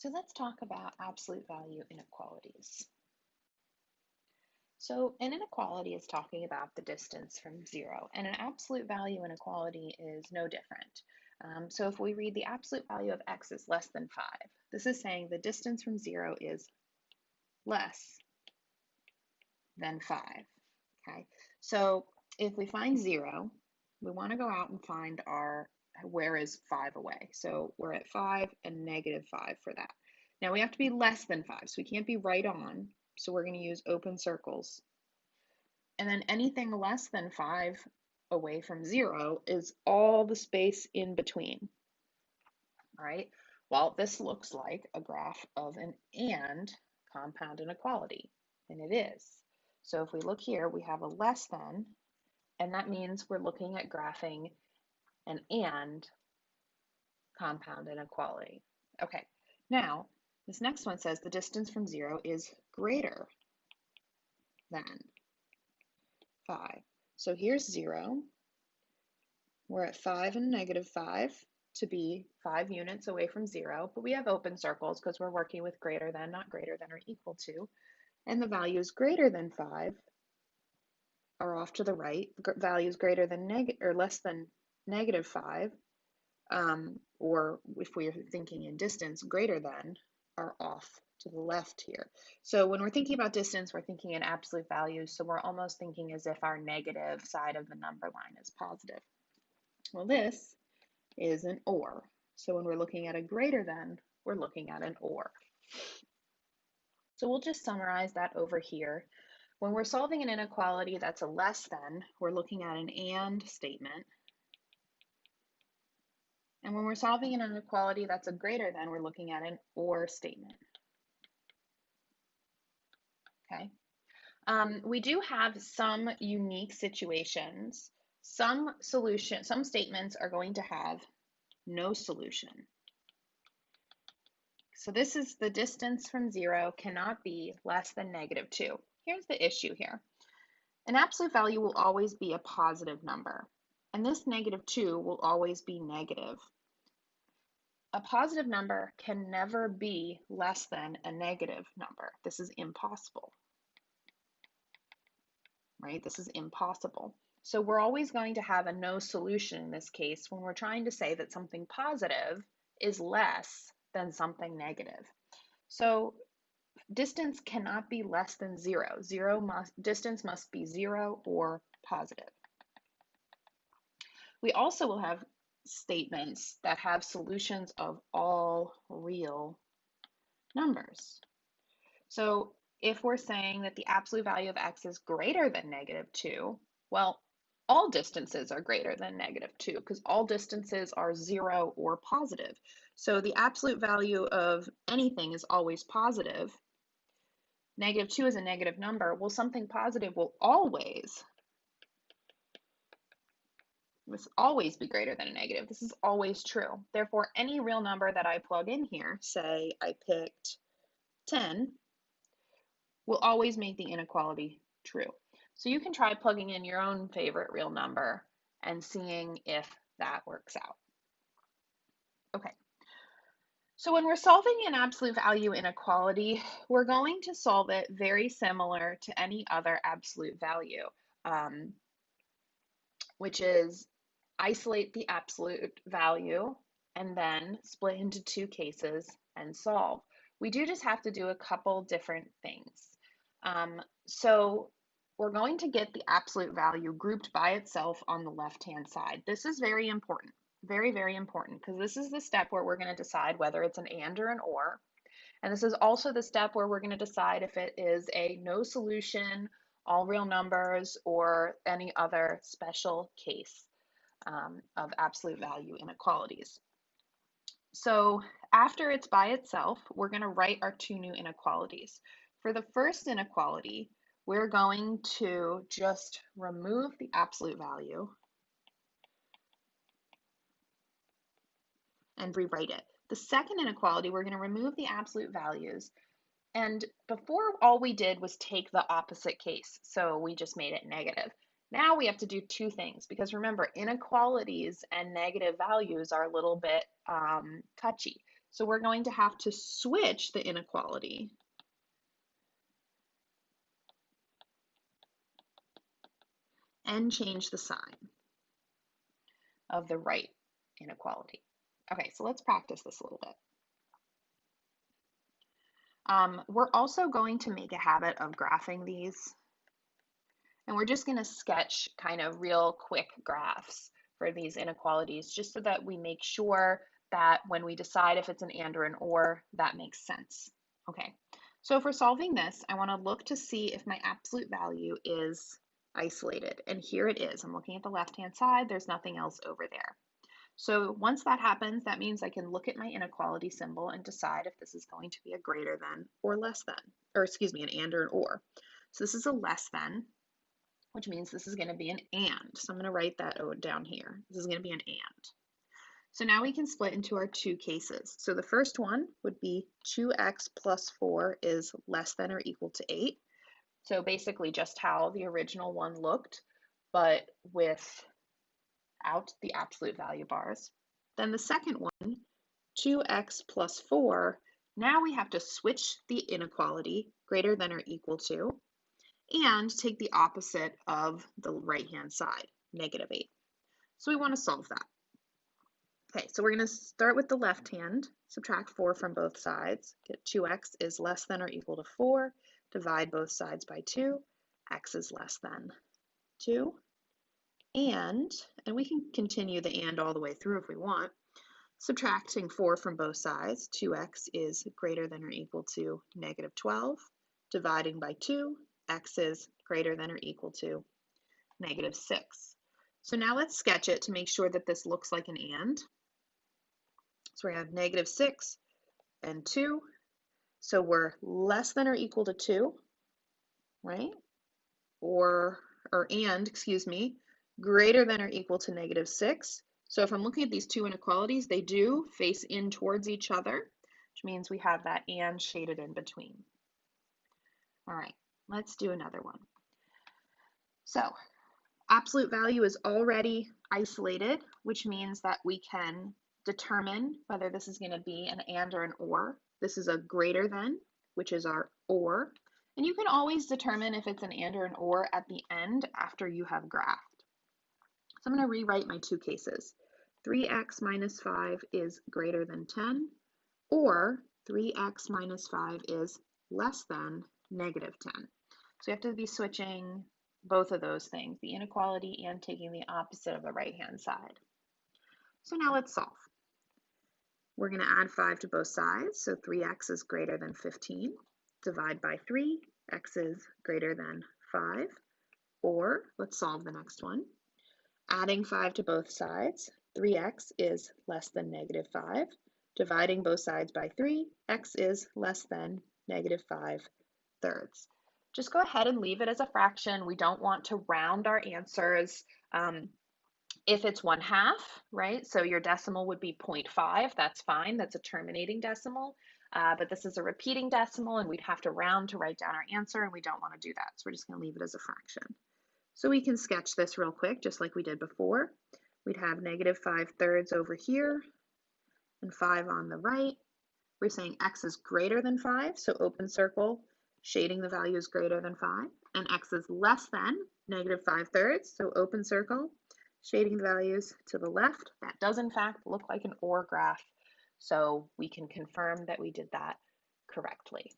So let's talk about absolute value inequalities. So an inequality is talking about the distance from zero, and an absolute value inequality is no different. So if we read the absolute value of x is less than 5, this is saying the distance from zero is less than 5. Okay, so if we find zero, we want to go out and find our where is 5 away. So we're at 5 and -5 for that. Now we have to be less than 5, so we can't be right on. So we're going to use open circles. And then anything less than 5 away from 0 is all the space in between. All right, well, this looks like a graph of an and compound inequality, and it is. So if we look here, we have a less than, and that means we're looking at graphing an and compound inequality. Okay, now this next one says the distance from 0 is greater than 5. So here's 0. We're at 5 and -5 to be 5 units away from 0, but we have open circles because we're working with greater than, not greater than or equal to. And the values greater than 5 are off to the right. Values greater than or less than -5, or if we're thinking in distance, greater than, are off to the left here. So when we're thinking about distance, we're thinking in absolute values. So we're almost thinking as if our negative side of the number line is positive. Well, this is an or. So when we're looking at a greater than, we're looking at an or. So we'll just summarize that over here. When we're solving an inequality that's a less than, we're looking at an and statement. And when we're solving an inequality that's a greater than, we're looking at an or statement. Okay. We do have some unique situations. Some statements are going to have no solution. So this is the distance from 0 cannot be less than -2. Here's the issue here. An absolute value will always be a positive number, and this -2 will always be negative. A positive number can never be less than a negative number. This is impossible, right? This is impossible. So we're always going to have a no solution in this case when we're trying to say that something positive is less than something negative. So distance cannot be less than 0. Distance must be 0 or positive. We also will have statements that have solutions of all real numbers. So if we're saying that the absolute value of x is greater than -2, well, all distances are greater than -2 because all distances are 0 or positive. So the absolute value of anything is always positive. -2 is a negative number. Well, something positive will always be greater than a negative. This is always true. Therefore, any real number that I plug in here, say I picked 10, will always make the inequality true. So you can try plugging in your own favorite real number and seeing if that works out. Okay. So when we're solving an absolute value inequality, we're going to solve it very similar to any other absolute value, which is isolate the absolute value and then split into two cases and solve. We do just have to do a couple different things. So we're going to get the absolute value grouped by itself on the left-hand side. This is very important, very, very important, because this is the step where we're going to decide whether it's an and or an or. And this is also the step where we're going to decide if it is a no solution, all real numbers, or any other special case of absolute value inequalities. So after it's by itself, we're going to write our two new inequalities. For the first inequality, we're going to just remove the absolute value and rewrite it. The second inequality, we're going to remove the absolute values. And before, all we did was take the opposite case. So we just made it negative. Now we have to do two things because remember, inequalities and negative values are a little bit touchy. So we're going to have to switch the inequality and change the sign of the right inequality. Okay, so let's practice this a little bit. We're also going to make a habit of graphing these, and we're just going to sketch kind of real quick graphs for these inequalities just so that we make sure that when we decide if it's an and or an or, that makes sense. Okay, so if we're solving this, I want to look to see if my absolute value is isolated, and here it is. I'm looking at the left-hand side, there's nothing else over there. So once that happens, that means I can look at my inequality symbol and decide if this is going to be a greater than or less than, or excuse me, an and or an or. So this is a less than, which means this is going to be an and. So I'm going to write that down here. This is going to be an and. So now we can split into our two cases. So the first one would be 2x plus 4 is less than or equal to 8. So basically just how the original one looked, but without the absolute value bars. Then the second one, 2x plus 4, now we have to switch the inequality, greater than or equal to, and take the opposite of the right-hand side, negative 8. So we want to solve that. Okay, so we're going to start with the left hand, subtract 4 from both sides, get 2x is less than or equal to 4, divide both sides by 2, x is less than 2, and we can continue the and all the way through if we want, subtracting 4 from both sides, 2x is greater than or equal to negative 12, dividing by 2, x is greater than or equal to negative 6. So now let's sketch it to make sure that this looks like an and. So we have negative 6 and 2. So we're less than or equal to 2, right? Excuse me, greater than or equal to negative 6. So if I'm looking at these two inequalities, they do face in towards each other, which means we have that and shaded in between. All right, let's do another one. So absolute value is already isolated, which means that we can determine whether this is going to be an and or an or. This is a greater than, which is our or. And you can always determine if it's an and or an or at the end after you have graphed. So I'm going to rewrite my two cases. 3x minus 5 is greater than 10, or 3x minus 5 is less than negative 10. So you have to be switching both of those things, the inequality and taking the opposite of the right-hand side. So now let's solve. We're going to add 5 to both sides, so 3x is greater than 15. Divide by 3, x is greater than 5. Or, let's solve the next one. Adding 5 to both sides, 3x is less than negative 5. Dividing both sides by 3, x is less than negative 5 thirds. Just go ahead and leave it as a fraction. We don't want to round our answers. If it's 1/2, right? So your decimal would be 0.5. That's fine. That's a terminating decimal. But this is a repeating decimal, and we'd have to round to write down our answer, and we don't want to do that. So we're just going to leave it as a fraction. So we can sketch this real quick, just like we did before. We'd have negative 5 thirds over here and 5 on the right. We're saying x is greater than 5, so open circle, shading the value is greater than 5, and x is less than negative 5 thirds, so open circle, shading the values to the left. That does in fact look like an OR graph, so we can confirm that we did that correctly.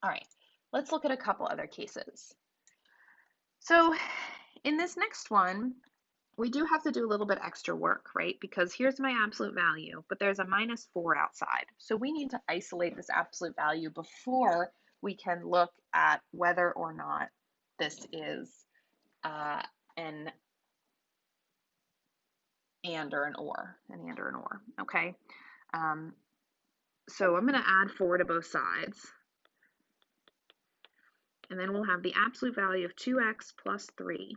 All right, let's look at a couple other cases. So in this next one, we do have to do a little bit extra work, right? Because here's my absolute value, but there's a -4 outside. So we need to isolate this absolute value before we can look at whether or not this is an and or an or, okay? So I'm going to add 4 to both sides. And then we'll have the absolute value of 2x plus 3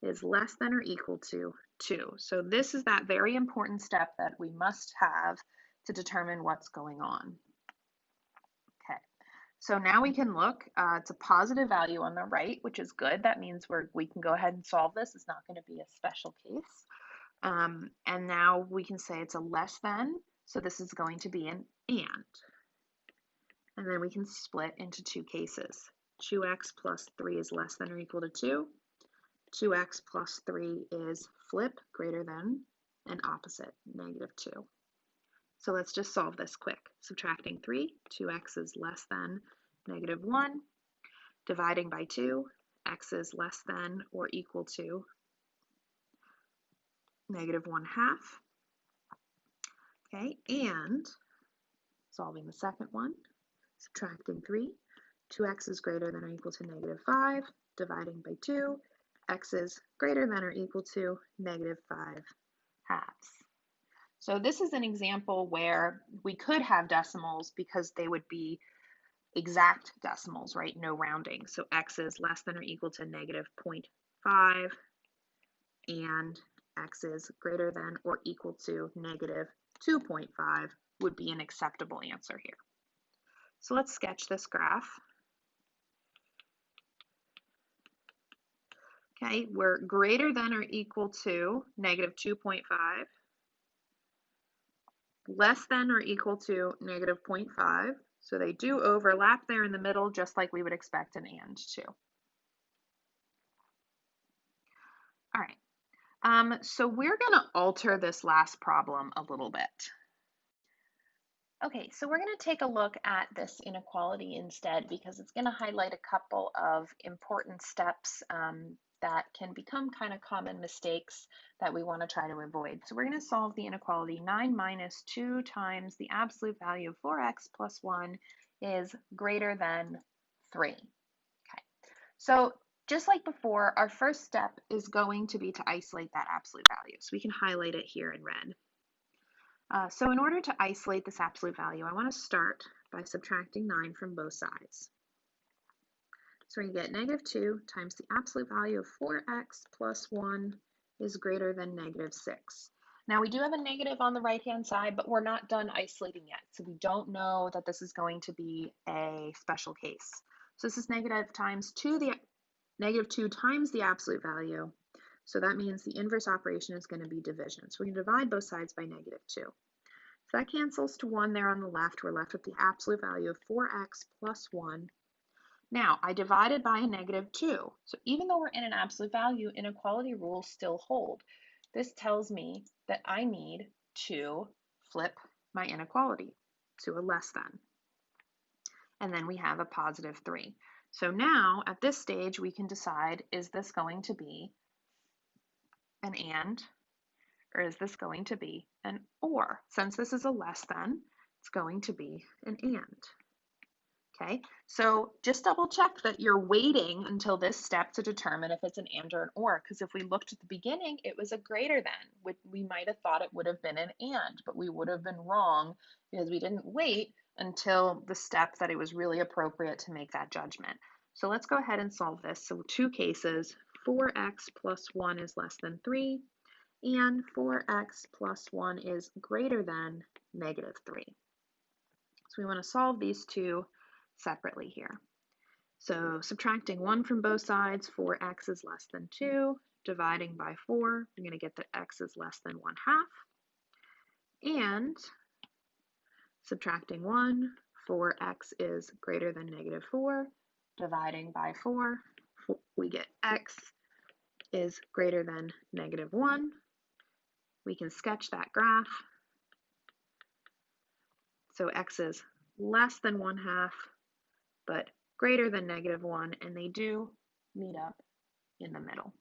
is less than or equal to 2. So this is that very important step that we must have to determine what's going on. Okay, so now we can look. It's a positive value on the right, which is good. That means we can go ahead and solve this. It's not going to be a special case. And now we can say it's a less than So this is going to be an and. And then we can split into two cases. 2x plus 3 is less than or equal to 2. 2x plus 3 is flip greater than and opposite, -2. So let's just solve this quick. Subtracting 3, 2x is less than -1. Dividing by 2, x is less than or equal to -1/2. Okay, and solving the second one, subtracting 3, 2x is greater than or equal to -5. Dividing by 2, x is greater than or equal to -5/2. So this is an example where we could have decimals because they would be exact decimals, right? No rounding. So x is less than or equal to -0.5 and x is greater than or equal to -2.5 would be an acceptable answer here. So let's sketch this graph. Okay, we're greater than or equal to -2.5, less than or equal to -0.5. So they do overlap there in the middle, just like we would expect an and to. All right, so we're going to alter this last problem a little bit. Okay, so we're going to take a look at this inequality instead because it's going to highlight a couple of important steps that can become kind of common mistakes that we want to try to avoid. So we're going to solve the inequality 9 minus 2 times the absolute value of 4x plus 1 is greater than 3. Okay, so just like before, our first step is going to be to isolate that absolute value. So we can highlight it here in red. So in order to isolate this absolute value, I want to start by subtracting 9 from both sides. So we get -2 times the absolute value of 4x plus 1 is greater than -6. Now we do have a negative on the right-hand side, but we're not done isolating yet. So we don't know that this is going to be a special case. So this is -2 times the absolute value. So that means the inverse operation is going to be division. So we can divide both sides by -2. So that cancels to 1 there on the left. We're left with the absolute value of 4x plus 1. Now, I divided by a -2. So even though we're in an absolute value, inequality rules still hold. This tells me that I need to flip my inequality to a less than. And then we have a +3. So now, at this stage, we can decide, is this going to be an and, or is this going to be an or? Since this is a less than, it's going to be an and. Okay, so just double check that you're waiting until this step to determine if it's an and or an or, because if we looked at the beginning, it was a greater than. We might have thought it would have been an and, but we would have been wrong because we didn't wait until the step that it was really appropriate to make that judgment. So let's go ahead and solve this. So two cases, 4x plus 1 is less than 3, and 4x plus 1 is greater than -3. So we want to solve these two separately here. So subtracting 1 from both sides, 4x is less than 2. Dividing by 4, I'm going to get that x is less than 1/2. And subtracting 1, 4x is greater than -4. Dividing by 4, we get x is greater than -1. We can sketch that graph. So x is less than 1/2, but greater than -1, and they do meet up in the middle.